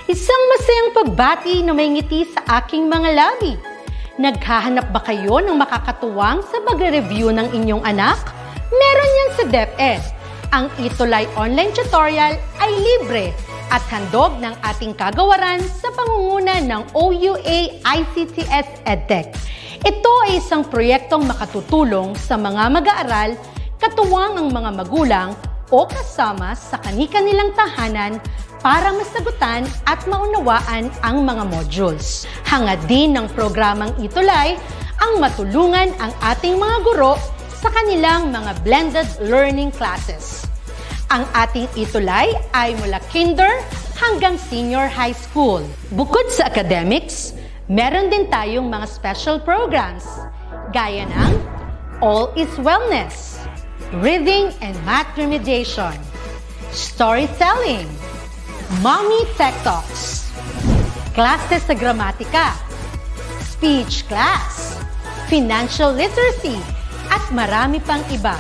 Isang masayang pagbati na may ngiti sa aking mga labi. Naghahanap ba kayo ng makakatuwang sa pagre-review ng inyong anak? Meron yan sa DepEd. Ang ETUlay online tutorial ay libre at handog ng ating kagawaran sa pangunguna ng OUA ICTS EdTech. Ito ay isang proyektong makatutulong sa mga mag-aaral, katuwang ang mga magulang o kasama sa kani-kanilang tahanan para masagutan at maunawaan ang mga modules. Hangad din ng programang ETUlay ang matulungan ang ating mga guro sa kanilang mga blended learning classes. Ang ating ETUlay ay mula kinder hanggang senior high school. Bukod sa academics, meron din tayong mga special programs gaya ng All is Wellness, Reading and Math Remediation, Storytelling, Mommy Tech Talks, Classes sa Gramatika, Speech Class, Financial Literacy, at marami pang iba.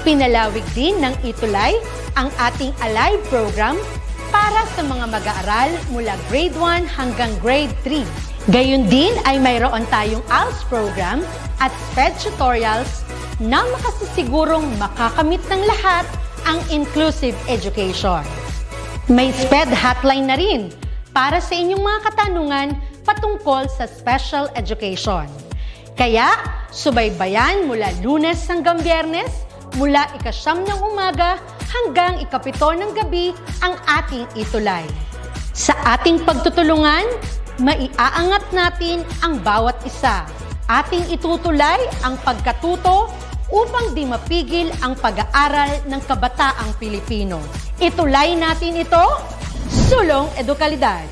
Pinalawig din ng ETUlay ang ating Alive program para sa mga mag-aaral mula grade 1 hanggang grade 3. Gayun din ay mayroon tayong ALS program at SPED tutorials na makasisigurong makakamit ng lahat ang inclusive education. May SPED hotline na rin para sa inyong mga katanungan patungkol sa special education. Kaya, subaybayan mula Lunes hanggang Biyernes, mula 9:00 ng umaga hanggang 7:00 ng gabi ang ating ETUlay. Sa ating pagtutulungan, maiaangat natin ang bawat isa. Ating itutulay ang pagkatuto upang di mapigil ang pag-aaral ng kabataang Pilipino. Itulay natin ito, sulong edukalidad.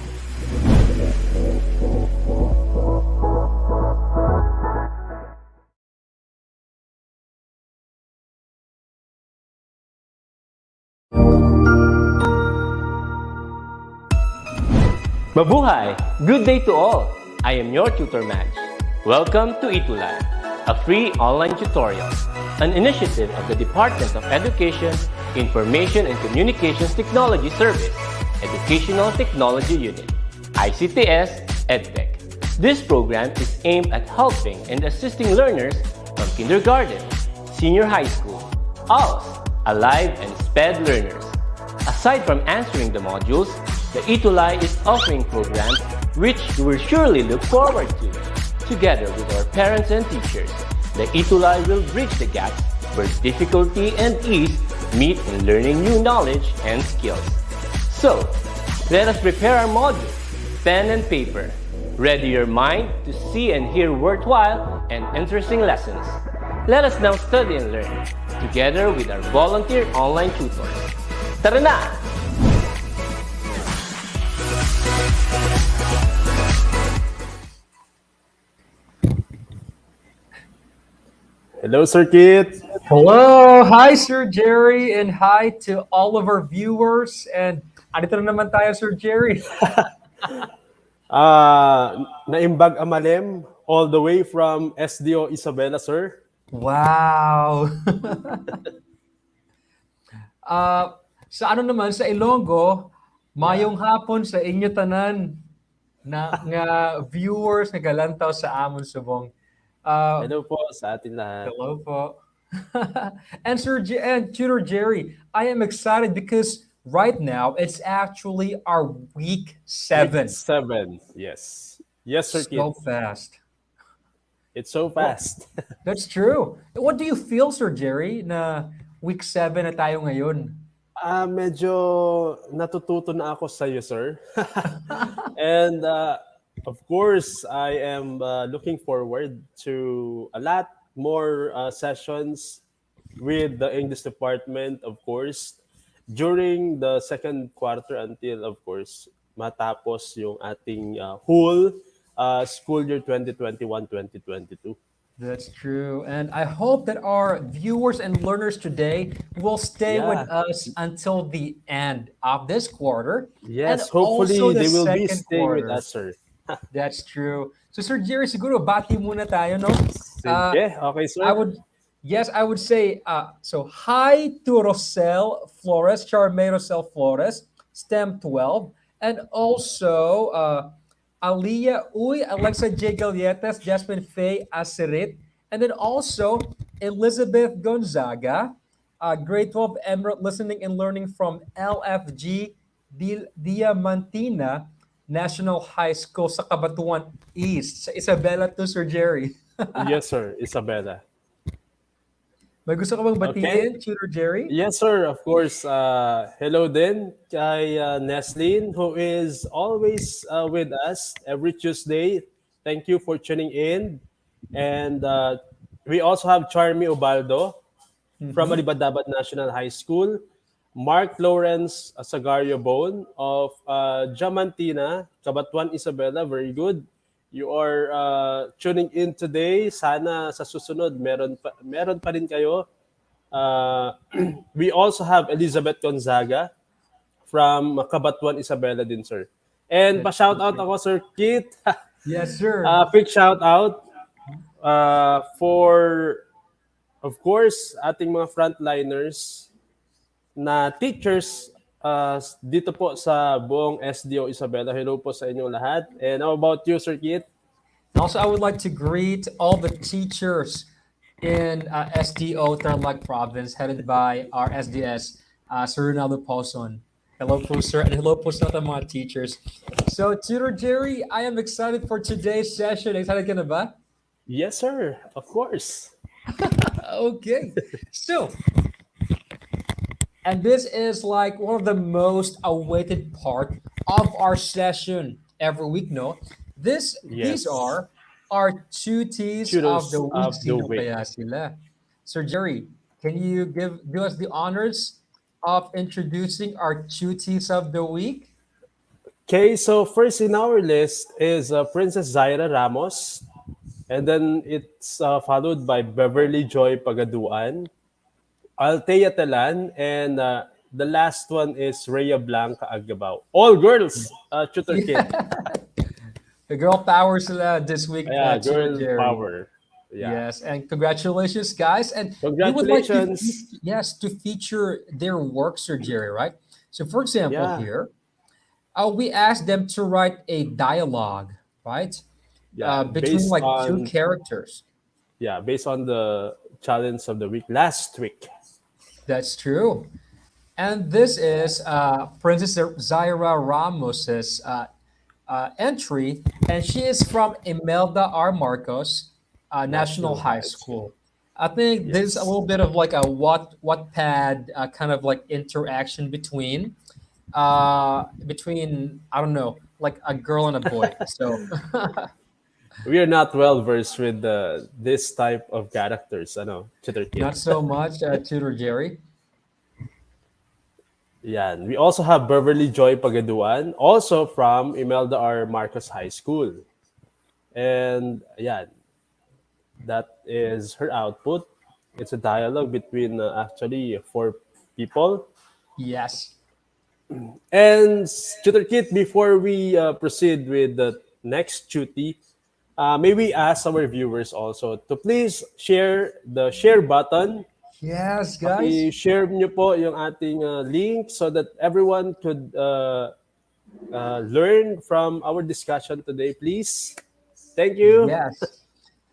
Mabuhay! Good day to all! I am your tutor Madge. Welcome to ETUlay, a free online tutorial, an initiative of the Department of Education, Information and Communications Technology Service, Educational Technology Unit, ICTS EdTech. This program is aimed at helping and assisting learners from kindergarten, senior high school, ALS, Alive, and SPED learners. Aside from answering the modules, the ETUlay is offering programs which you will surely look forward to. Together with our parents and teachers, the ETUlay will bridge the gaps where difficulty and ease meet in learning new knowledge and skills. So, let us prepare our modules, pen and paper. Ready your mind to see and hear worthwhile and interesting lessons. Let us now study and learn, together with our volunteer online tutors. Tara na! Hello, Sir Kit. Hello! Hi, Sir Jerry, and hi to all of our viewers. And andito na naman tayo, Sir Jerry. Naimbag Amalem, all the way from SDO Isabela, sir. Wow! Sa ano naman, sa Ilonggo, mayong hapon sa inyo tanan na nga viewers nga galantaw sa amon subong. Hello po sa atin lahat. Hello po. And Tutor Jerry, I am excited because right now it's actually our week 7. Week 7, yes. Yes, Sir Kit. So fast. It's so fast. That's true. What do you feel, Sir Jerry, na week 7 na tayo ngayon? Medyo natututo na ako sa iyo, sir. And of course, I am looking forward to a lot more sessions with the English department, of course, during the second quarter until, of course, matapos yung ating whole school year 2021-2022. That's true. And I hope that our viewers and learners today will stay with us until the end of this quarter. Yes, and hopefully also the they will be second staying quarter. with us, sir. That's true. So, Sir Jerry, siguro bati muna tayo, no? Sige, okay, sir. I would say, so hi to Rosel Flores, Charmaine Rosel Flores, STEM 12, And also, Aliyah Uy, Alexa J. Galletas, Jasmine Faye Asirit, and then also Elizabeth Gonzaga, grade 12 Emerald Listening and Learning from LFG Diamantina National High School sa Cabatuan East. Sa Isabela to Sir Jerry. Yes, sir, Isabella. May gusto ka bang Okay. batiin, Tutor Jerry? Yes, sir. Of course. Hello din kay Neslin, who is always with us every Tuesday. Thank you for tuning in. And we also have Charmy Ubaldo from Mhm. Alibadabat National High School. Mark Lawrence Sagario Bone of Diamantina, Cabatuan Isabela. Very good. You are tuning in today. Sana sa susunod meron pa rin kayo. Uh, we also have Elizabeth Gonzaga from Cabatuan Isabela din, sir. And That's pa-shout out perfect. ako, Sir Kit. Yes, sir. Quick shout out for, of course, ating mga frontliners na teachers dito po sa buong SDO Isabela. Hello po sa inyong lahat. And how about you, Sir Kit? Also, I would like to greet all the teachers in SDO Tarlac Province, headed by our SDS, Sir Ronaldo Paulson. Hello po, sir, and hello po sa lahat ng mga teachers. So, Tutor Jerry, I am excited for today's session. Excited ka na ba? Yes, sir. Of course. Okay. So, and this is like one of the most awaited part of our session every week, no? These Yes. are our two T's of Tutors the week. of the Sino week. kaya sila? Sir Jerry, can you do us the honors of introducing our two T's of the week? Okay, so first in our list is Princess Zaira Ramos, and then it's followed by Beverly Joy Pagaduan, Althea Telan, and the last one is Rhea Blanca Agabao. All girls, tutor kit. Yeah. The girl power sila this week, Yeah, Tutor girl Jerry. power. Yeah. Yes, and congratulations, guys. And we would like to, Congratulations. yes, to feature their work, Sir Jerry, right? So, for example, Yeah. here, we asked them to write a dialogue, right? Yeah, Between like two characters. based on the challenge of the week last week. That's true. And this is Princess Zaira Ramos's entry, and she is from Imelda R. Marcos National High School. I think there's a Yes. little bit of like a Wattpad kind of like interaction between I don't know, like a girl and a boy. So We are not well versed with this type of characters, tutor kit. not so much, Tutor Jerry. Yeah, we also have Beverly Joy Pagaduan, also from Imelda R. Marcos High School. And yeah, that is her output. It's a dialogue between actually four people. Yes. And Tutor Kit, before we proceed with the next duty, may we ask our viewers also to please share the share button. Yes, guys. I-share nyo po yung ating link so that everyone could learn from our discussion today, please. Thank you. Yes.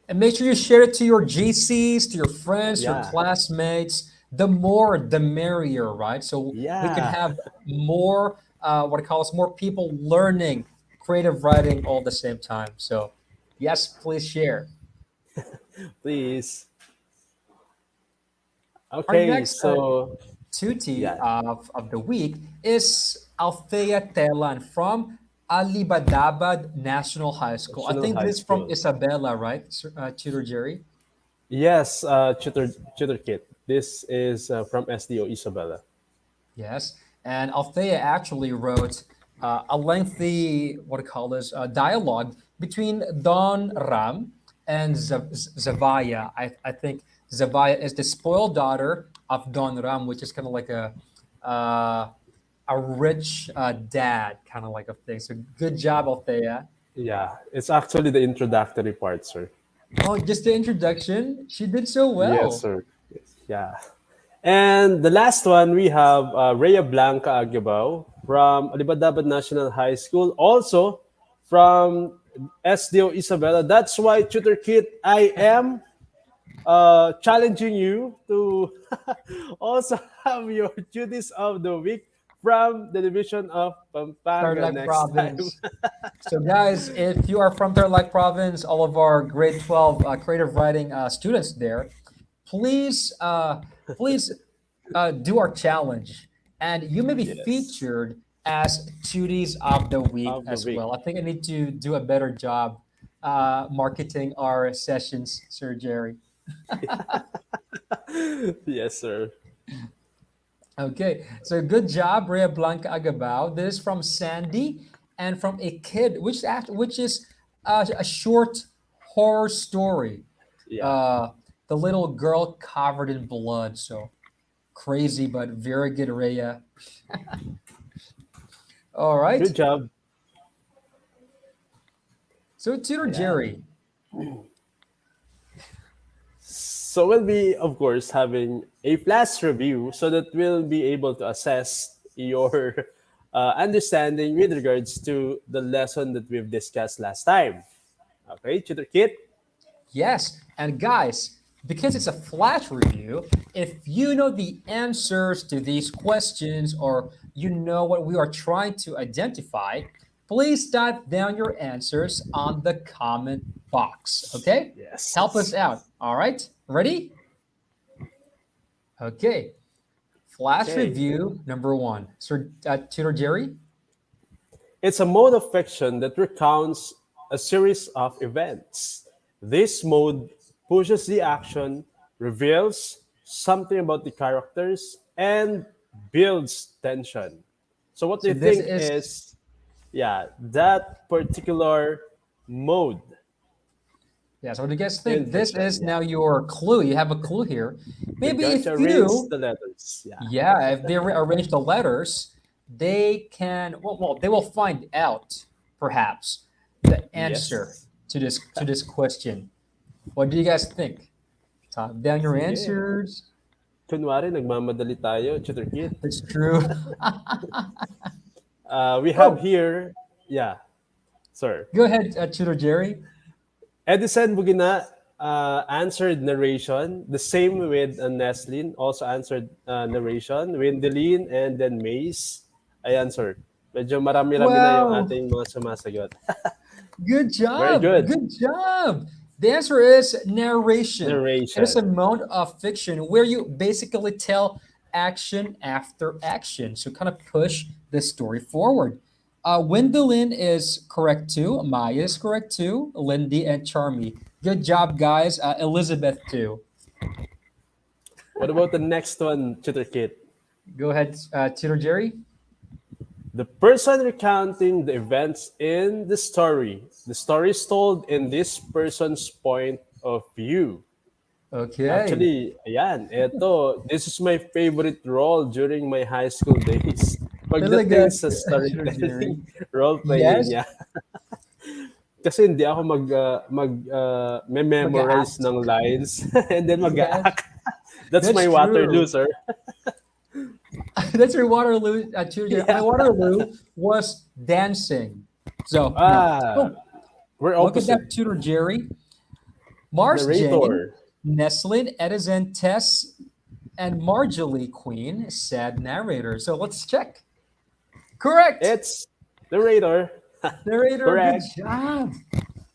And make sure you share it to your GCs, to your friends, your Yeah. classmates. The more, the merrier, right? So we can Yeah. have more, more people learning creative writing all at the same time. So, yes, please share. Please. Our Okay, next so tutti yeah. of the week is Althea Telan from Alibadabad National High School. I National think High this is from School. Isabela, right, Tutor Jerry? Yes, tutor Kit. This is from SDO Isabella. Yes, and Althea actually wrote a lengthy, dialogue between Don Ram and Zavaya. I think Zavaya is the spoiled daughter of Don Ram, which is kind of like a rich dad, kind of like a thing. So good job, Althea. Yeah, it's actually the introductory part, sir. Oh, just the introduction. She did so Yes, well. sir. Yes. Yeah. And the last one, we have Rhea Blanca Aguibao from Alibadabad National High School, also from SDO Isabela. That's why, Tutor Kit, I am challenging you to also have your duties of the week from the division of Pampanga Tarlac next time. Province. So, guys, if you are from Tarlac Province, all of our grade 12 creative writing students there, please, please do our challenge. And you may be Yes, featured as Duties of the Week of the as week. well. I think I need to do a better job marketing our sessions, Sir Jerry. Yes, sir. Okay, so good job, Rhea Blanca Agabao. This is from Sandy and from a kid, which is a short horror story. Yeah. Uh, the little girl covered in blood. So crazy, but very good, Rhea. All right. Good job. So Tutor Yeah. Jerry. So we'll be, of course, having a flash review so that we'll be able to assess your understanding with regards to the lesson that we've discussed last time. Okay, Tutor Kit? Yes, and guys, because it's a flash review, if you know the answers to these questions or you know what we are trying to identify, please type down your answers on the comment box. Okay? Help us Yes. out. All right? Ready? Okay. Flash Okay. review number one. Sir Tutor Jerry? It's a mode of fiction that recounts a series of events. This mode pushes the action, reveals something about the characters, and builds tension. So, what do So you this think is is, yeah, that particular mode Yeah, so what do you guys in think? This fiction? is Yeah. now your clue. You have a clue here. The Maybe if gacha reads you, the letters. Yeah. yeah, if they arrange the letters, they can, they will find out perhaps the answer Yes. to this question. What do you guys think? Type down your Sige. answers. Kunwari, nagmamadali tayo, Tutor Kit. It's true. We have Oh, here, yeah, sir. go ahead, Tutor Jerry. Edison Bugina answered narration. The same with Neslin, also answered narration. Wendelin and then Mace. Ayan, sir. Medyo marami-rami na yung Wow. ating mga sumasagot. Good Very job. good. Good job. The answer is narration. It is a Narration. mode of fiction where you basically tell action after action. So kind of push the story forward. Wendelin is correct too. Maya is correct too. Lindy and Charmy. Good job, guys. Elizabeth too. What about the next one, Tutor Kit? Go ahead, Tutor Jerry. The person recounting the events in the story. The story is told in this person's point of view. Okay. Actually, ayan, this is my favorite role during my high school days. Talaga, Pagdating sa Tutor Jerry. storytelling, role playing, Yes. yeah. Kasi hindi ako memorize Mag-act. ng lines and then Yes. mag-act. That's That's my true. Waterloo, sir. That's your Waterloo, Tutor. My Yeah. Waterloo was dancing. So no. Ah, Oh, we're look at opposite. that, Tutor Jerry. Mars Jane, Narrator. Neslin, Edison, Tess, and Marjorie Queen said narrator. So let's check. Correct. It's narrator. Narrator, good Correct. job.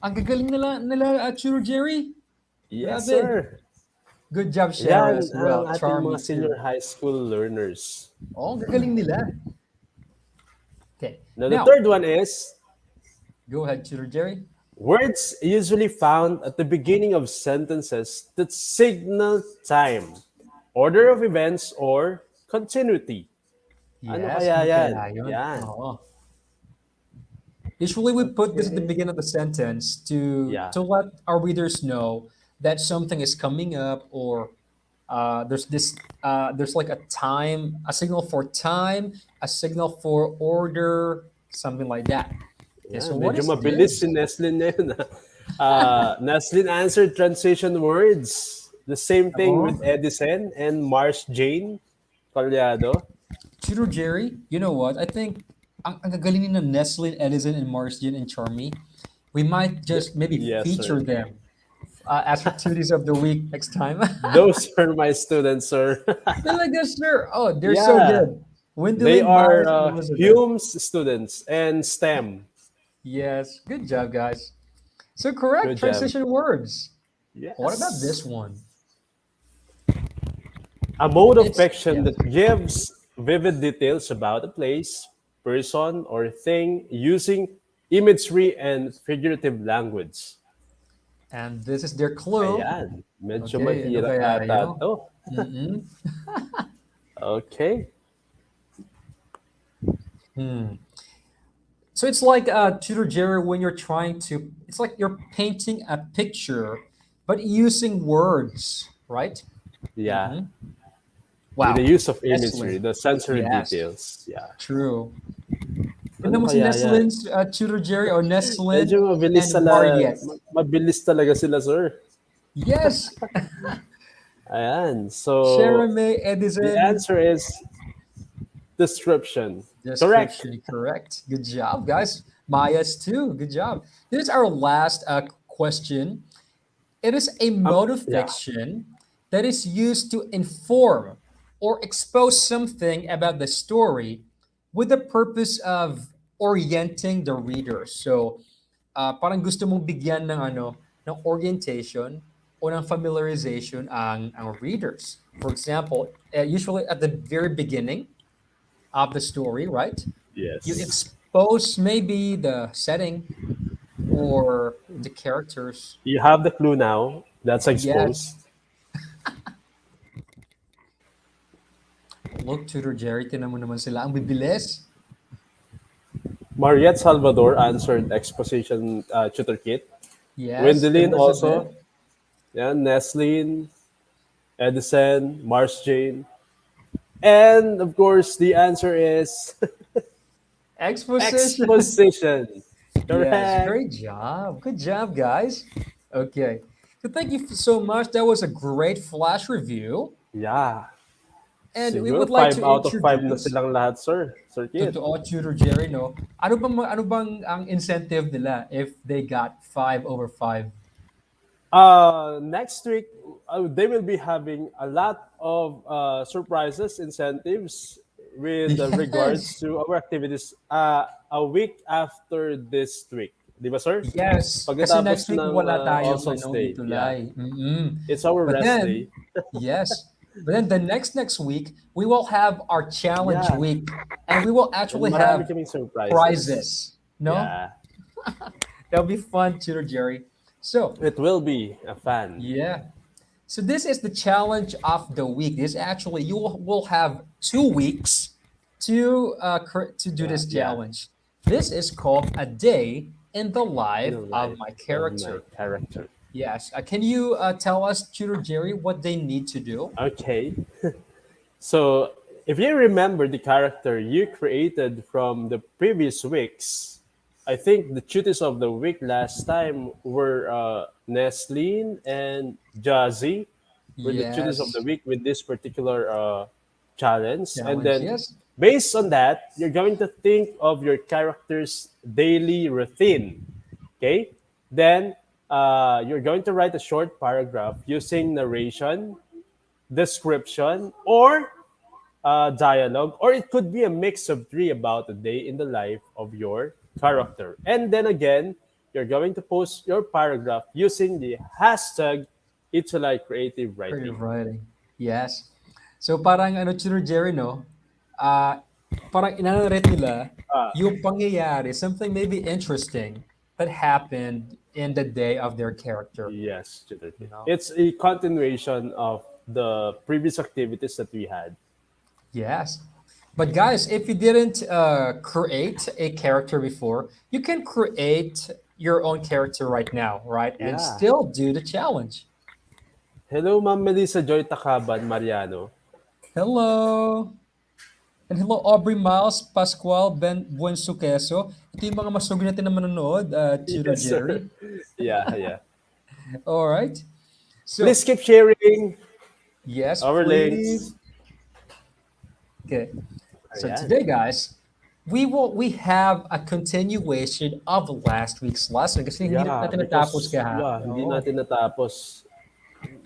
Ang gagaling nila Tutor Jerry. Yes, Grabe. sir. Good job, Shara, Yan as ang well. ating Charmy mga senior too. high school learners. Oh, ang gagaling nila. Okay. Now, the Now, third one is go ahead, Tutor Jerry. words usually found at the beginning of sentences that signal time, order of events, or continuity. Ano Yes, kaya ano yan? kaya yun? Yan. Oo. Usually we put this at the Okay. beginning of the sentence Yeah. to let our readers know that something is coming up or there's like a time, a signal for time, a signal for order, something like that. Okay, so Yan. what Medyo is mabilis this? si Neslin na yun. Neslin answered transition words. The same thing Oh, with Edison and Mars Jane Collado. Tutor Jerry, you know what? I think ang gagalingin ng Nestle, Edison, and Marsden and Charmy. We might just maybe Yes, feature sir. them as activities of the week next time. Those are my students, sir. They're like this, sir. Oh, they're so Yeah, good. they Gwendolyn, are Myers, and Elizabeth. Hume's students and STEM. Yes, good job, guys. So correct Good job. transition words. What about this Yes. one? A mode of It's fiction yes. that gives vivid details about a place, person, or thing using imagery and figurative language. And this is their clue. Ayan. Medyo Okay, ano mahirap kaya ata yun? to. Mm-mm. Okay. So it's like Tutor Jerry when you're trying to, it's like you're painting a picture, but using words, right? Yeah. Mhm. With the Wow. use of imagery, Excellent. the sensory Yes, details. Yeah. true. Ano Tignan mo si kaya yan? Nestlin, Tutor Jerry, or Nestlin Medyo mabilis and sila, Mariette. mabilis talaga sila, sir. Yes, Ayan. So, Sharon May the Edison. answer is description. Correct. Description, correct. Good job, guys. Maya's too. Good job. This is our last question. It is a mode of Yeah. fiction that is used to inform or expose something about the story with the purpose of orienting the reader. So, parang gusto mong bigyan ng ng orientation o ng familiarization ang readers. For example, usually at the very beginning of the story, right? You Yes. expose maybe the setting or the characters. You have the clue now. That's Yes. exposed. Look, Tutor Jerry, tinan mo naman sila. Ang bibilis. Mariette Salvador answered exposition tutor kit. Yes. Wendelin Elizabeth. also. Yeah, Nestlin, Edison, Mars Jane. And of course, the answer is Exposition. exposition. Yes. Correct. Great job. Good job, guys. Okay. So thank you so much. That was a great flash review. Yeah. And we Siguro would like 5 to out of 5 na introduce silang lahat, sir. Sir Kit. Totoo, Tutor Jerry, no? Ano bang ang incentive nila if they got 5/5? Next week, they will be having a lot of surprises, incentives with regards Yes. to our activities a week after this week. Di ba, sir? Yes. Kasi Pagkatapos next week ng wala tayong All-Souls Day. Yeah. ETUlay. Mm-mm. It's our But rest then, day. yes. But then the next week, we will have our challenge Yeah. week. And we will And actually marami have kaming surprises. prizes. No? Yeah. That'll be fun, Tutor Jerry. So, It will be a fan. yeah. So this is the challenge of the week. This actually you will have 2 weeks to do this Yeah. challenge. This is called a day in the life In the of life my of character. my character. Yes. Can you tell us, Tutor Jerry, what they need to do? Okay. So, if you remember the character you created from the previous weeks, I think the tutors of the week last time were Nestlin and Jazzy were the tutors of Yes. the week with this particular challenge. And Challenge. then, Yes. based on that, you're going to think of your character's daily routine. Okay? Then, you're going to write a short paragraph using narration, description, or dialogue, or it could be a mix of three about a day in the life of your character. And then again, you're going to post your paragraph using the hashtag ETUlay Creative Writing. Creative writing. Yes. So parang Tutor Jerry, no? Parang inanarate nila yung pangyayari, something maybe interesting that happened in the day of their character. Yes, Tutor. know? It's a continuation of the previous activities that we had. Yes. But guys, if you didn't create a character before, you can create your own character right now, right? And Yeah. still do the challenge. Hello, Ma'am Melissa Joy Takaban Mariano. Hello! And hello, Aubrey Miles, Pascual, Ben Buensuqueso. Ito yung mga masugid natin na manonood, Tutor Yes, Jerry. sir. Yeah. All right. So Please keep sharing yes, our please. links. Okay. So Ayan. today, guys, we have a continuation of last week's lesson kasi hindi Yeah, natin natapos because hindi kahapon. natin natapos.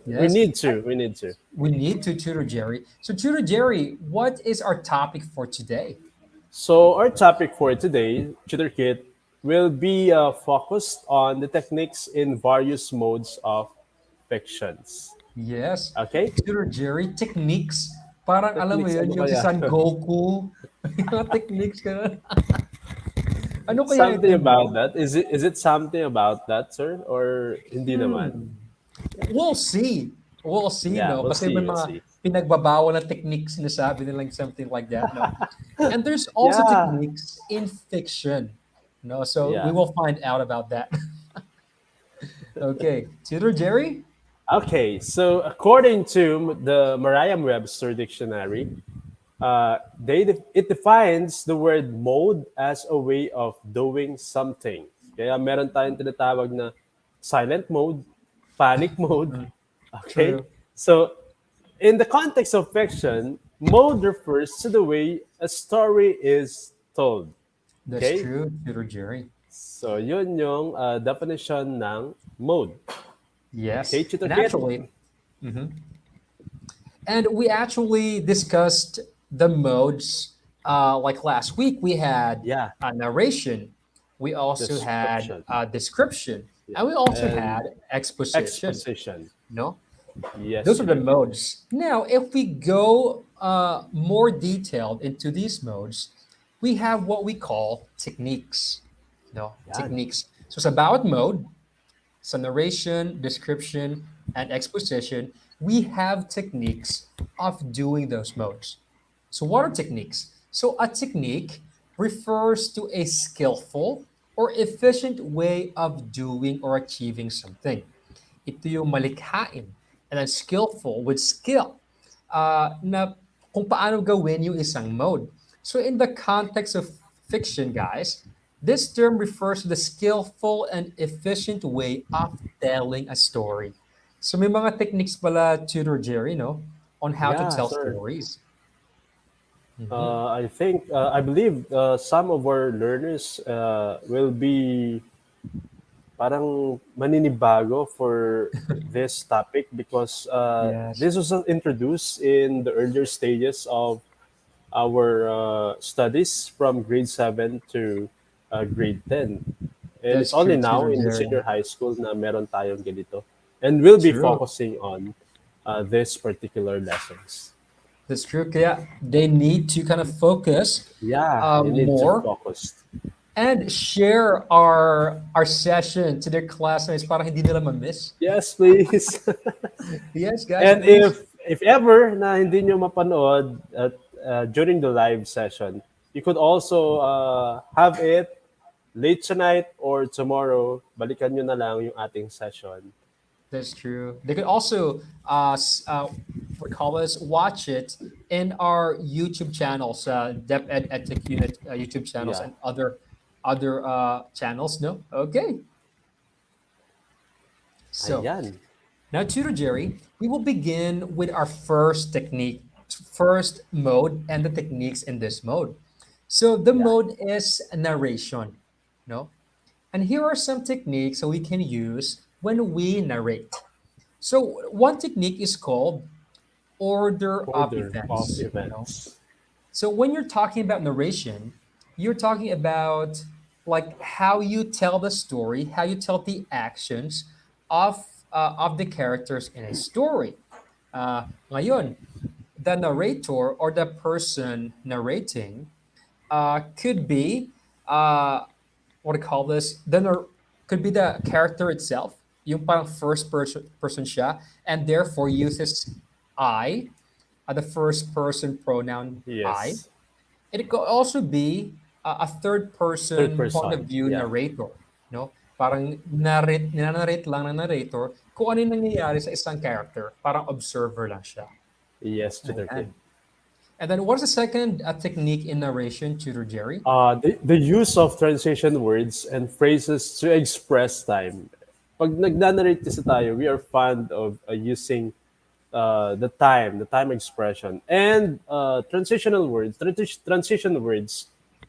We Yes. need to. We need to. We need to tutor Jerry. So tutor Jerry, what is our topic for today? So our topic for today, Tutor Kit, will be focused on the techniques in various modes of fictions. Yes. Okay? Tutor Jerry, techniques. Parang alam mo Techniques, yun, ano yung si kaya? San Goku. Yung mga techniques ka. Ano kaya Something itong about mode? that? Is it something about that, sir? Or hindi naman? We'll see. We'll see, Yeah, no? we'll Kasi see. may We'll mga see. pinagbabawal na techniques sinasabi nila something like that, no? And there's also Yeah. techniques in fiction, no? So we Yeah. will find out about that. Okay, Tutor Jerry? Okay, so according to the Merriam-Webster dictionary, it defines the word mode as a way of doing something. Kaya meron tayong tinatawag na silent mode, panic mode. Okay, True. so in the context of fiction, mode refers to the way a story is told. That's Okay, true, Tutor Jerry. so yun yung definition ng mode. Okay, Yes. Chito And Kit? actually, and we actually discussed the modes. Like last week, we had Yeah, a narration, we also had description. a description, Yeah. and we also And had exposition. exposition. No, Yes, those are the Chito Kit. modes. Now, if we go more detailed into these modes, we have what we call techniques. No, Yan. techniques. So it's about mode. So narration, description, and exposition, we have techniques of doing those modes. So what are techniques? So a technique refers to a skillful or efficient way of doing or achieving something. Ito yung malikhain. And then skillful with skill. Na kung paano gawin yung isang mode. So in the context of fiction, guys, this term refers to the skillful and efficient way of telling a story. So may mga techniques pala, Tutor Jerry, no? On how to Yeah, tell sir. stories. I believe some of our learners will be parang maninibago for this topic because Yes. this was introduced in the earlier stages of our studies from grade 7 to grade 10. And That's it's only true, now Tutor in the Jerry. senior high school na meron tayong ganito. And we'll be True. focusing on this particular lessons. That's true. Kaya they need to kind of focus Yeah, you need to more focus. and share our session to their classmates para hindi nila ma-miss. Yes, please. Yes, guys, And please. if ever na hindi nyo mapanood at during the live session, you could also have it late tonight or tomorrow. Balikan nyo na lang yung ating session. That's true. They could also what call this watch it in our YouTube channels, DepEd Edtech Unit YouTube channels, Yeah. and other channels. No, okay. So Ayan. now, Tutor Jerry, we will begin with our first technique, first mode, and the techniques in this mode. So the Yeah. mode is narration, no? And here are some techniques that we can use when we narrate. So one technique is called order of Order of events. events. So when you're talking about narration, you're talking about like how you tell the story, how you tell the actions of the characters in a story. Ngayon, the narrator or the person narrating could be what do you call this? Could be the character itself, yung parang first person siya, and therefore uses I, the first person pronoun I. Yes. It could also be a third Third person point of person. view Yeah. narrator, no? Parang ninanarrate lang ng narrator kung ano yung nangyayari sa isang character. Parang observer lang siya. Yes, Tutor Kit. And then what's the second technique in narration, Tutor Jerry? The use of transition words and phrases to express time. pag nag-narrate kasi tayo, we are fond of using the time expression. And transition words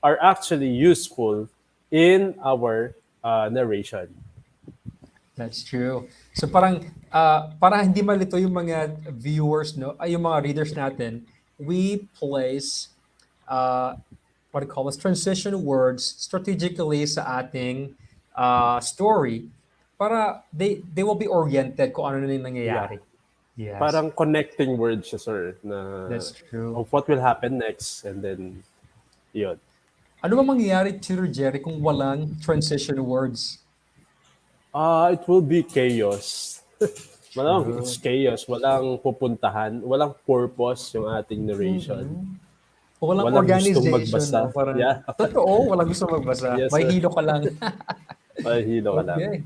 are actually useful in our narration. That's true. So parang para hindi malito yung mga viewers, no, ay yung mga readers natin, we place what do you call this, transition words strategically sa ating story para they will be oriented kung ano na yung Yeah. nangyayari. Yes, Parang connecting words siya, sir, na that's true. of what will happen next, and then yun. Ano ba mangyayari, Tutor Jerry, kung walang transition words? It will be chaos. Walang, it's True. chaos. Walang pupuntahan. Walang purpose yung ating narration. Walang Walang gustong organization, no? magbasa. Parang, Yeah. totoo, walang gusto magbasa. Yes, May sir. hilo ka lang. Mahilo ka lang. Okay.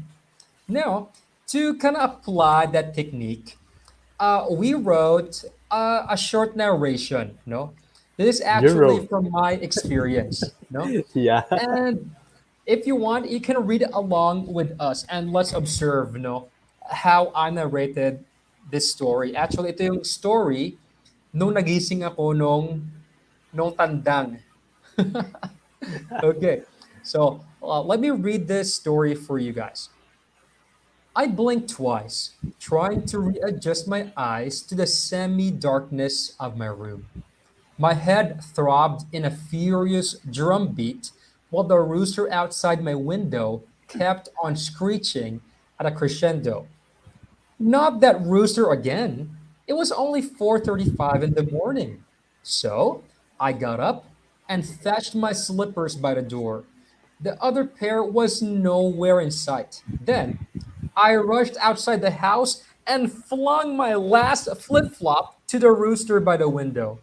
Now, to kind of apply that technique, we wrote a short narration, no? This is You actually wrote. from my experience, no? Yeah. And if you want, you can read along with us and let's observe, no, how I narrated this story. Actually, ito yung story nung nagising ako nung tandang. Okay, so let me read this story for you guys. I blinked twice, trying to readjust my eyes to the semi darkness of my room. My head throbbed in a furious drumbeat while the rooster outside my window kept on screeching at a crescendo. Not that rooster again. It was only 4:35 in the morning. So, I got up and fetched my slippers by the door. The other pair was nowhere in sight. Then, I rushed outside the house and flung my last flip-flop to the rooster by the window.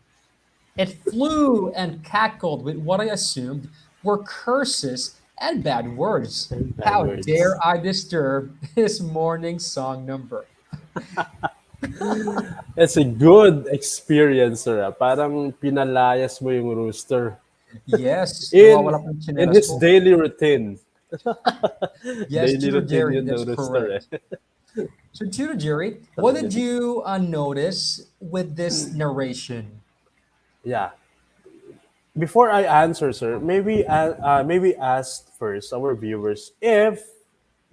It flew and cackled with what I assumed were curses and bad words. Bad How words. dare I disturb his morning song number? It's a good experience, sir. Parang pinalayas mo yung rooster Yes, in nawawala pa yung in tsinelas his ko. daily routine. Yes, Daily Tutor routine Jerry, yun ng that's rooster, correct. So, Tutor Jerry, what did you notice with this narration? Yeah. Before I answer, sir, maybe ask first our viewers if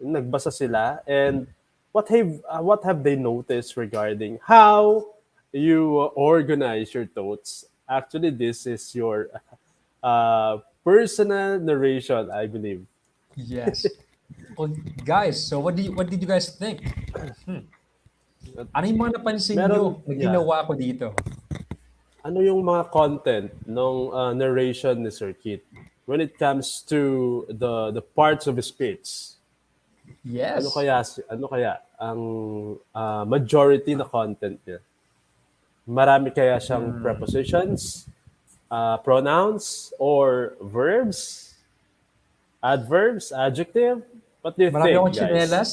nagbasa sila, and what have they noticed regarding how you organize your thoughts. Actually, this is your personal narration, I believe. Yes. Well, guys, so what did you guys think? Ano yung mga napansin Meron, nyo na yeah. ginawa ko dito? Ano yung mga content ng narration ni Sir Kit when it comes to the parts of speech? Yes. Ano kaya ang majority na content niya? Marami kaya siyang prepositions, pronouns, or verbs, adverbs, adjective? What do you Marami think, akong guys? tsinelas.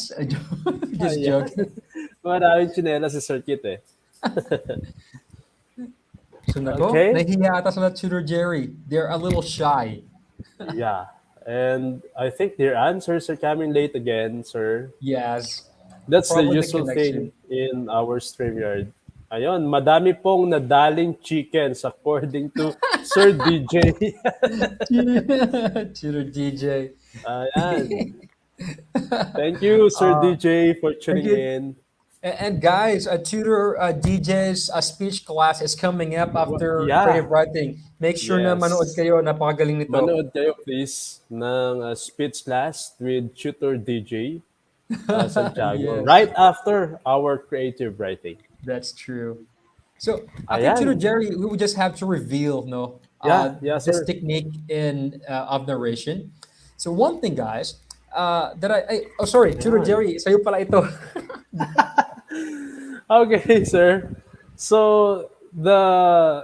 Just Yeah. joking. Maraming chinela si Sir Kit eh. So nako, Okay? nahihiya ata sila Tutor Jerry. They're a little shy. Yeah. And I think their answers are coming late again, sir. Yes. That's the Probably the usual connection. thing in our StreamYard. Ayun, madami pong nadaling chickens according to Sir DJ. Tutor DJ. Ayan. Thank you, Sir DJ, for Thank tuning you. in. And guys, Tutor DJ's speech class is coming up after Yeah. creative writing. Make sure na manood Yes. kayo. Napakagaling nito. Manood kayo, please, ng speech class with Tutor DJ Santiago Yes, right after our creative writing. that's true. So I think Tutor Ayan. Jerry, we would just have to reveal, no, Yeah, this sir. technique in of narration. So one thing, guys, that oh sorry, Tutor Ayan. Jerry, sa'yo pala ito. Okay, sir. So the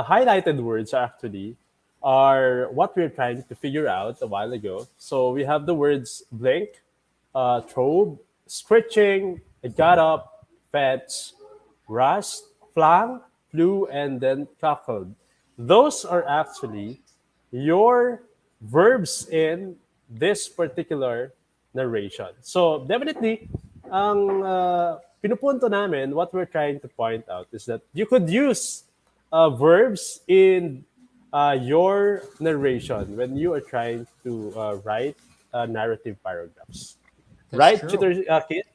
highlighted words actually are what we're trying to figure out a while ago. So we have the words blink, trobe, scritching, got up, fetch, rust, flang, flew, and then cackled. Those are actually your verbs in this particular narration. So definitely, ang pinupunto namin, what we're trying to point out is that you could use verbs in your narration when you are trying to write narrative paragraphs. That's Right, true. Tutor Kit?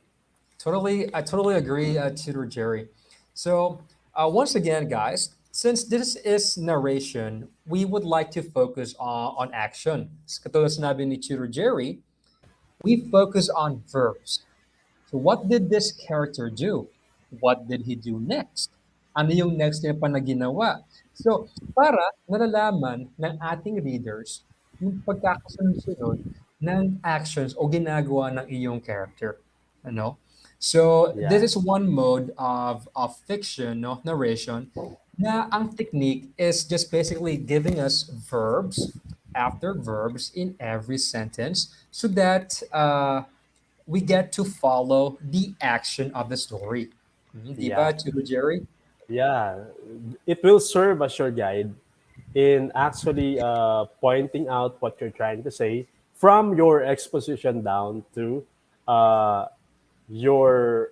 I totally agree, Tutor Jerry. So, once again, guys, since this is narration, we would like to focus on action. Katulad sinabi ni Tutor Jerry, we focus on verbs. So, what did this character do? What did he do next? Ano yung next niya pa na ginawa? So, para nalalaman ng ating readers yung pagkakasunod-sunod ng actions o ginagawa ng iyong character. Ano? So, this Yeah. is one mode of fiction, no, narration, na ang technique is just basically giving us verbs after verbs in every sentence so that we get to follow the action of the story. Di Yeah. ba, Tutor Jerry? Yeah. It will serve as your guide in actually pointing out what you're trying to say from your exposition down to uh, your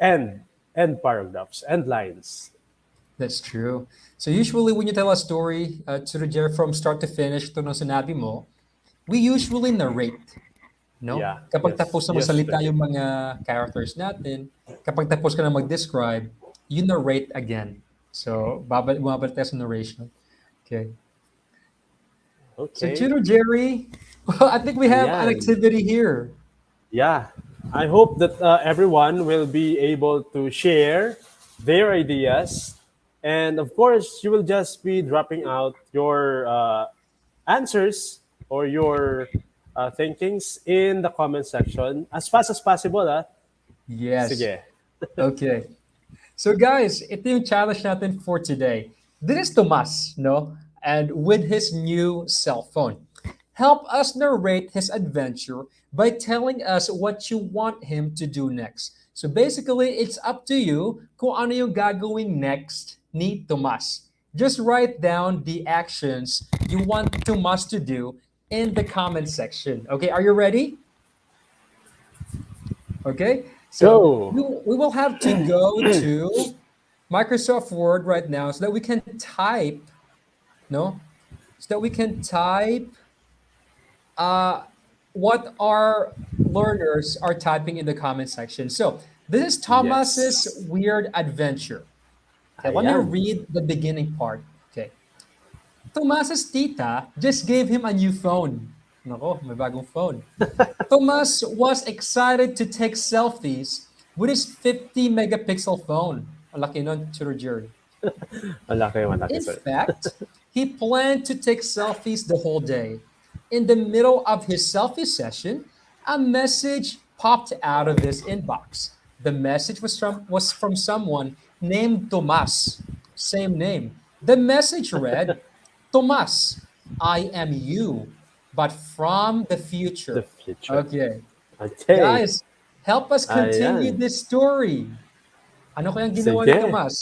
end paragraphs, end lines. That's true. So usually when you tell a story, Tutor Jerry, from start to finish, ito nung sinabi mo, we usually narrate. No? Yeah. Kapag Yes. tapos na Yes, magsalita Tutor. yung mga characters natin, kapag tapos ka na mag-describe, you narrate again. So, bumabalik tayo sa narration. Okay. So, Okay. Tutor Jerry, well, I think we have an Ayan. activity here. Yeah. I hope that everyone will be able to share their ideas. And of course, you will just be dropping out your answers or your thinkings in the comment section as fast as possible. Yes. Sige. Okay. So guys, ito yung challenge natin for today. This is Tomas, no? And with his new cell phone. Help us narrate his adventure by telling us what you want him to do next. So basically, it's up to you kung ano yung gagawin next ni Tomas. Just write down the actions you want Tomas to do in the comment section. Okay, are you ready? Okay, so Go. we will have to go to Microsoft Word right now so that we can type, no? So that we can type what our learners are typing in the comment section. So this is Thomas's Yes. weird adventure. Okay, let me Ayan. read the beginning part. Okay. Tomas's tita just gave him a new phone. Nako, may bagong phone. Tomas was excited to take selfies with his 50 megapixel phone. Ang laki nun, Tutor Jerry. Malaki, In sir. fact, he planned to take selfies the whole day. In the middle of his selfie session, a message popped out of his inbox. The message was from someone named Tomas. Same name. The message read, Tomas, I am you, but from the The future. future. Okay. Okay. Guys, help us continue Ayan. this story. Ano kayang ginawa ni Sige. Tomas?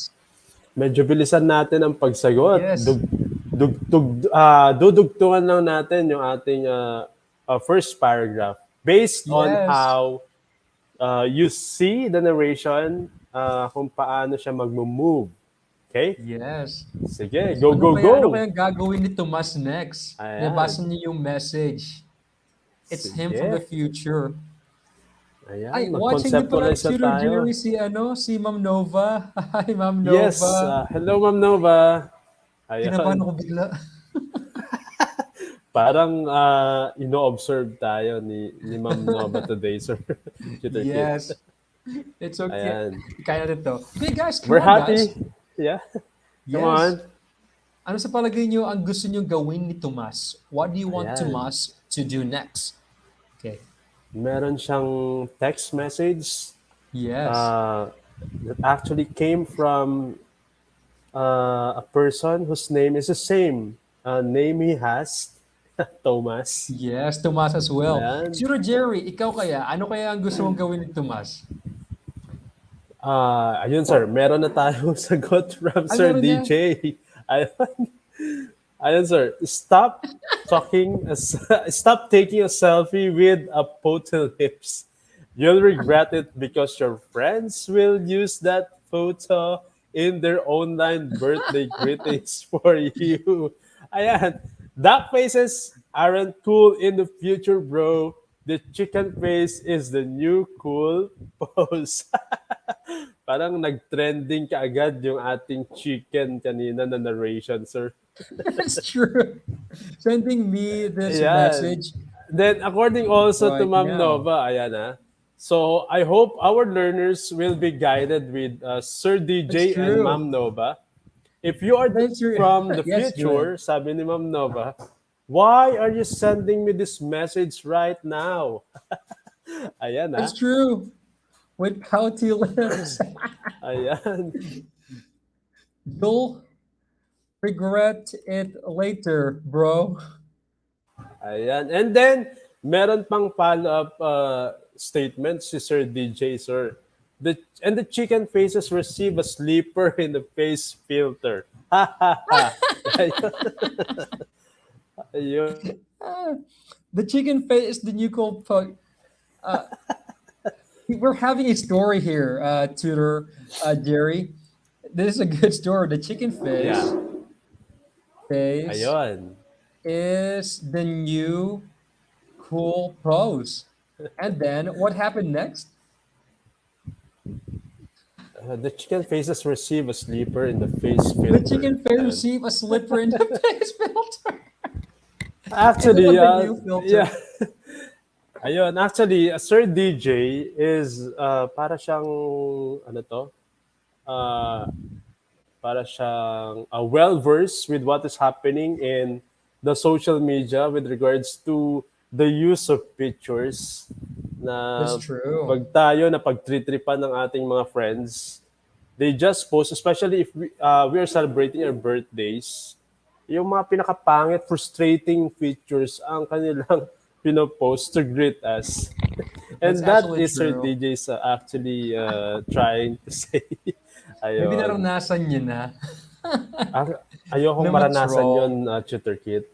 Medyo bilisan natin ang pagsagot. Yes. Dudugtungan lang natin yung ating first paragraph based on Yes. how you see the narration, kung paano siya mag-move. Okay? Yes. Sige, go, Ano go, kaya, ano go! kayang gagawin ni Tomas next? Ayan. Nabasa niyo yung message. It's him from the Sige. future. Ayan, Ay, watching niyo pala mag-conceptualize na Tutor tayo. Jerry si Ma'am Nova. Hi, Ma'am Nova. Yes, hello Ma'am Nova. Kinabahan Ayan, ako bigla. parang ino-observe tayo ni Ma'am Nova today, sir. Tutor Kit. Yes. It's okay. Ayan. Kaya na to. Okay, guys, come We're on, guys. happy. Yeah. Come Yes. on. Ano sa palagay niyo ang gusto niyo gawin ni Tomas? What do you want Ayan. Tomas to do next? Okay. Meron siyang text message Yes. that actually came from a person whose name is the same name he has, Thomas. Yes, Tomas as well. Ayan. Sir Jerry, ikaw kaya, ano kaya ang gusto mong gawin ni Tomas? Ayun sir, meron na tayong sagot from Sir meron na? DJ. Ayun. Ayan, sir. Stop taking a selfie with apple lips. You'll regret it because your friends will use that photo in their online birthday greetings for you. Ayan. Duck faces aren't cool in the future, bro. The chicken face is the new cool pose. Parang nag-trending kaagad yung ating chicken kanina na narration, sir. That's true. Sending me this Ayan. message Then, according also to right Ma'am now. Nova, ayan So, I hope our learners will be guided with Sir That's DJ and true. Ma'am Nova. If you are That's true. from the Yes, Joanne. future, sabi ni Ma'am Nova, why are you sending me this message right now? Ayan That's true. With pouty lips. Ayan. You'll regret it later, bro. Ayan. And then, meron pang follow-up statement si Sir DJ, sir. The chicken faces receive a sleeper in the face filter. Ha ha ha. Ayun. The chicken face is the new cold pug. We're having a story here, tutor Jerry. This is a good story. The chicken face Yeah. face Ayun. is the new cool pose. And then what happened next? The chicken faces receive a sleeper in the face filter. The chicken face received a slipper in the face filter. Actually, Ito na the new filter. yeah. Ayun, actually, Sir DJ is para siyang, ano to? Para siyang well-versed with what is happening in the social media with regards to the use of pictures na That's true. pag tayo na pagtritripan ng ating mga friends, they just post, especially if we are celebrating our birthdays, yung mga pinakapangit, frustrating pictures ang kanilang pinopost to greet us. And That's that actually is Sir true. DJ's actually trying to say. Maybe Ayun. naranasan niyo na. Ayokong Na what's maranasan wrong? yun, Tutor Kit.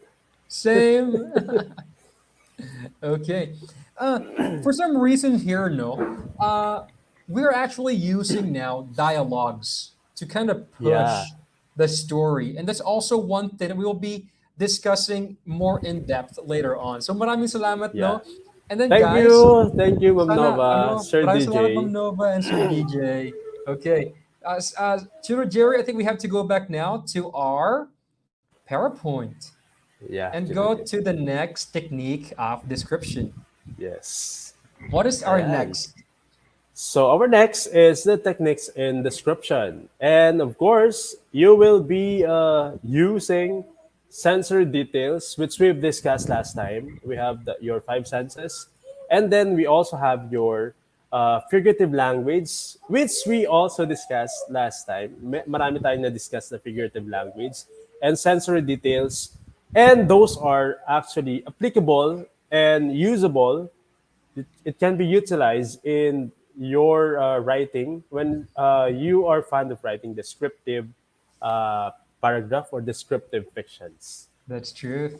Same. Okay. For some reason here, no, we're actually using now dialogues to kind of push Yeah. the story. And that's also one thing that we will be discussing more in depth later on. So maraming salamat, Yeah. no? And then Thank guys, you, Ma'am sana, Nova, Sir maraming salamat, Ma'am DJ. Nova and Sir DJ. Okay. Tutor Jerry, I think we have to go back now to our PowerPoint Yeah. and Tutor go Kit. to the next technique of description. Yes. What is our Ayan. next? So our next is the techniques in description. And of course, you will be using sensory details, which we've discussed last time. We have your five senses. And then we also have your figurative language, which we also discussed last time. Marami tayong na-discuss na figurative language and sensory details. And those are actually applicable and usable. It can be utilized in your writing when you are fond of writing descriptive paragraph or descriptive fictions. That's true.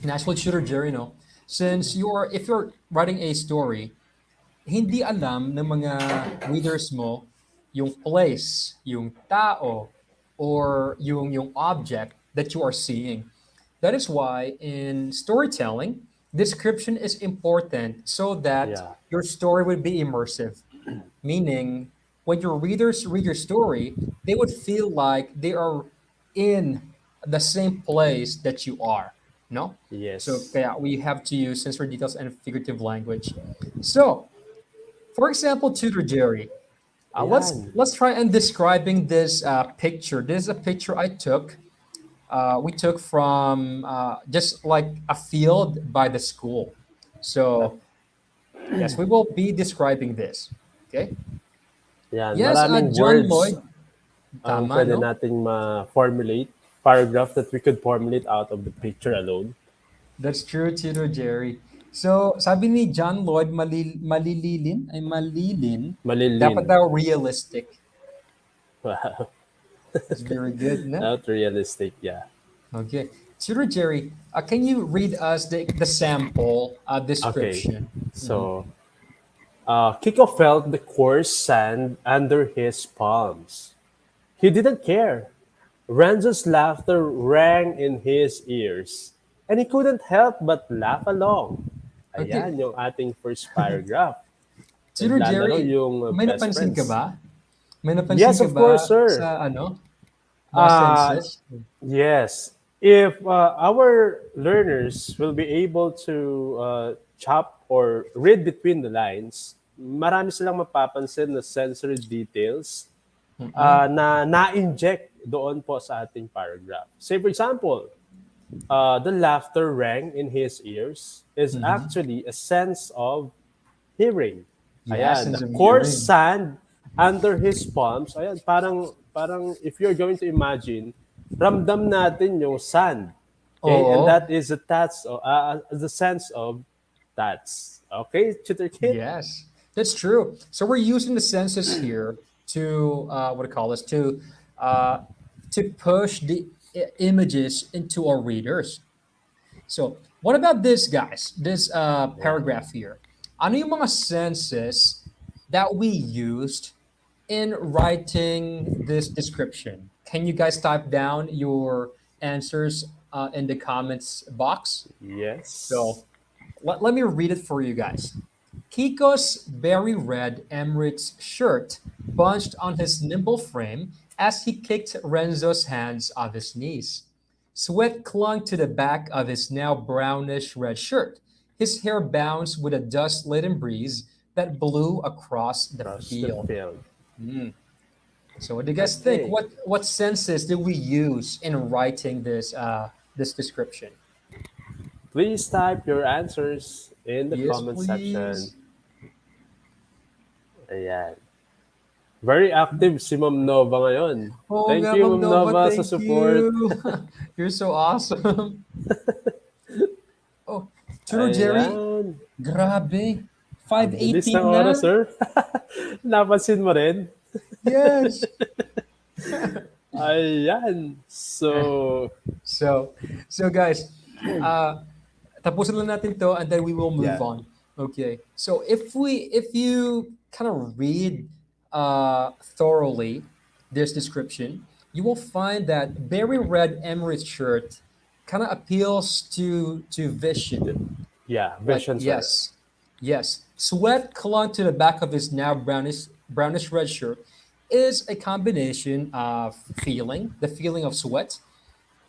And actually, Tutor Jerry, no, since if you're writing a story, hindi alam ng mga readers mo yung place, yung tao, or yung object that you are seeing. That is why in storytelling, description is important so that Yeah. your story would be immersive. Meaning, when your readers read your story, they would feel like they are in the same place that you are. No? Yes. So kaya we have to use sensory details and figurative language. So, for example, Tutor Jerry, Ayan. let's try and describing this picture. This is a picture I took. We took from just like a field by the school. So, yes, we will be describing this. Okay. Yan. Yes, Maraming John words Lloyd. ang Tama, pwede no? nating ma-formulate, paragraph that we could formulate out of the picture alone. That's true, Tutor Jerry. So, sabi ni John Lloyd, malilin, Malilin. dapat daw realistic. Wow. It's very good, no? Not realistic, yeah. Okay. Tutor Jerry, can you read us the sample Okay. description? Mhm. So, Kiko felt the coarse sand under his palms. He didn't care. Renzo's laughter rang in his ears, and he couldn't help but laugh along. Okay, Ayan yung ating first paragraph. Tutor Naglalaro Jerry, yung may best napansin ka friends. ba? May napansin Yes, ka of course, ba sir. sa ano, mga Uh, senses? yes. If our learners will be able to chop or read between the lines, marami silang mapapansin na sensory details Mm-mm. na na-inject doon po sa ating paragraph. Say for example, the laughter rang in his ears is Mhm. actually a sense of hearing. Yeah, Ayan, the sense of coarse hearing. sand under his palms. Ayan, parang if you're going to imagine, ramdam natin yung sand. Okay? And Oo. that is the sense of tats. Okay, Tutor Kit? Yes, that's true. So we're using the senses here to what do you call this uh, to push the images into our readers. So what about this, guys? This Yeah. paragraph here. Ano yung mga senses that we used in writing this description? Can you guys type down your answers in the comments box? Yes. So let me read it for you guys. Kiko's berry red Emirates shirt bunched on his nimble frame as he kicked Renzo's hands off his knees. Sweat clung to the back of his now brownish red shirt. His hair bounced with a dust laden breeze that blew across the Across the field. field. So, what do you guys think? Okay. What senses did we use in writing this description? Please type your answers in the Yes, comment section. please. Ayan. Very active si Ma'am Nova ngayon. Oo Thank nga, you, Ma'am Ma'am Nova, Nova, sa thank support. you. You're so awesome. Oh, Tutor Jerry, Ayan. grabe. Ang bilis ng 5:18 na. oras, sir. Napansin mo rin? Yes. Ayan. So, So, so guys, tapusin lang natin to and then we will move yeah. on. Okay. So if you kind of read thoroughly this description, you will find that berry red Emirates shirt kind of appeals to vision. Yeah, Like vision, sir. yes, yes. Sweat clung to the back of his now brownish red shirt is a combination of the feeling of sweat,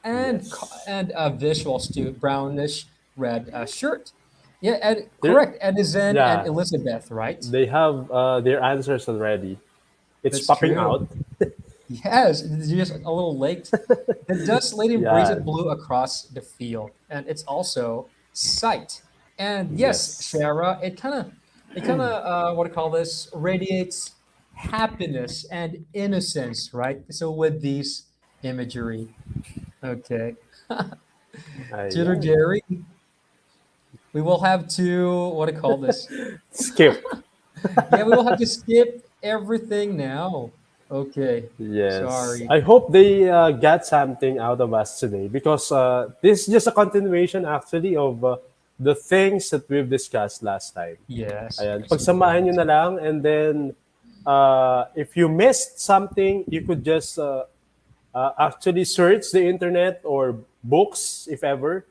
Yes. and visuals to brownish red shirt. Yeah, and There- correct. Edison and yeah, Elizabeth, right? they have their answers already. It's That's popping true. out. Yes, it's just a little late. The dust laden breeze Yeah. that blew across the field, and it's also sight. And yes, Yes. Sarah, it kind of what do you call this? Radiates happiness and innocence, right? So with these imagery, okay. Tutor Ayan. Jerry, we will have to what do you call this? Skip. Yeah, we will have to skip everything now. Okay, Yes. sorry. I hope they got something out of us today because this is just a continuation actually of the things that we've discussed last time. Yes, Ayan. that's Pagsamahan nyo correct. na lang and then if you missed something, you could just actually search the internet or books if ever.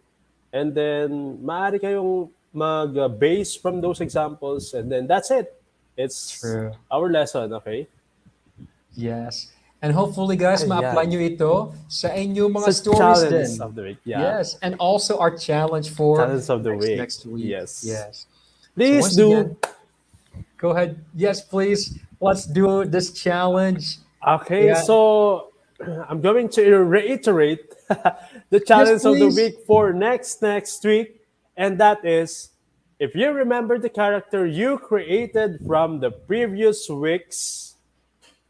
And then maaari kayong mag-base from those examples and then that's it. It's True. our lesson, okay? Yes. And hopefully, guys, ma-apply Ayan. nyo ito sa inyong mga Sa stories challenge din. of the week. Yeah. Yes. And also our challenge for Challenge of the week. next week. Yes. Yes. So Please once do. again, go ahead. Yes, please. Let's do this challenge. Okay, Yeah. so I'm going to reiterate the challenge of the please. week for next week, and that is if you remember the character you created from the previous weeks,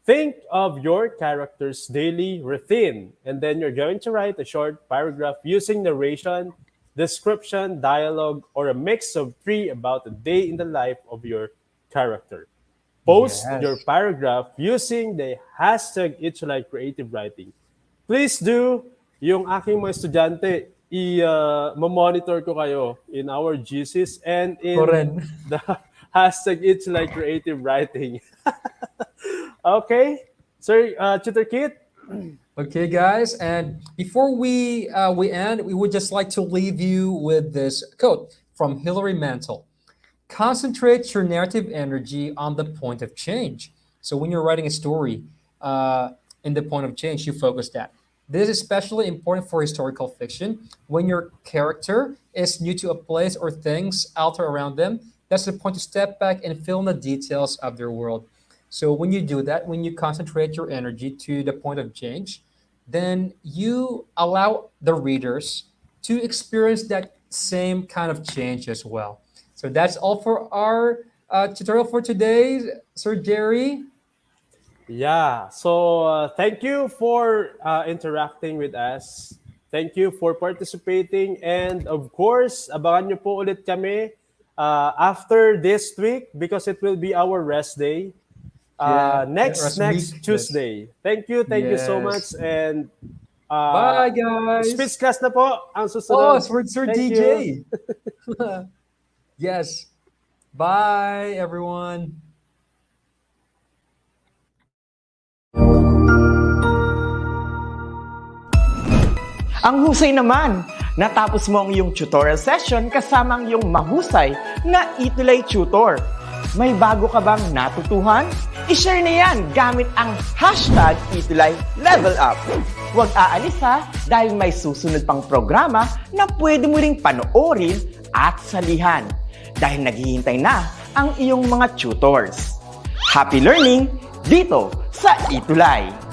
think of your character's daily routine, and then you're going to write a short paragraph using narration, description, dialogue, or a mix of three about a day in the life of your character. Post Yes. your paragraph using the hashtag ETUlay Creative Writing. Please do, yung aking mga estudyante, i-monitor ko kayo in our GCs and in Koren. the hashtag ETUlay creative writing. Okay, sir, Tutor Kit. Okay, guys, and before we end, we would just like to leave you with this quote from Hilary Mantel. Concentrate your narrative energy on the point of change. So when you're writing a story, in the point of change, you focus that. This is especially important for historical fiction. When your character is new to a place or things alter around them, that's the point to step back and fill in the details of their world. So when you do that, when you concentrate your energy to the point of change, then you allow the readers to experience that same kind of change as well. So that's all for our tutorial for today, Sir Jerry. Yeah, so thank you for interacting with us. Thank you for participating. And of course, abangan nyo po ulit kami after this week because it will be our rest day. Next week, Tuesday. Thank you so much. Yes. And Bye, guys. speech class na po ang Oh, susunod. Sir Thank DJ. you. Yes. Bye, everyone. Ang husay naman! Natapos mo ang iyong tutorial session kasama ang iyong mahusay na ETUlay tutor. May bago ka bang natutuhan? I-share na yan gamit ang hashtag ETUlay Level Up. Huwag aalis ha dahil may susunod pang programa na pwede mo ring panoorin at salihan dahil naghihintay na ang iyong mga tutors. Happy learning dito sa ETUlay!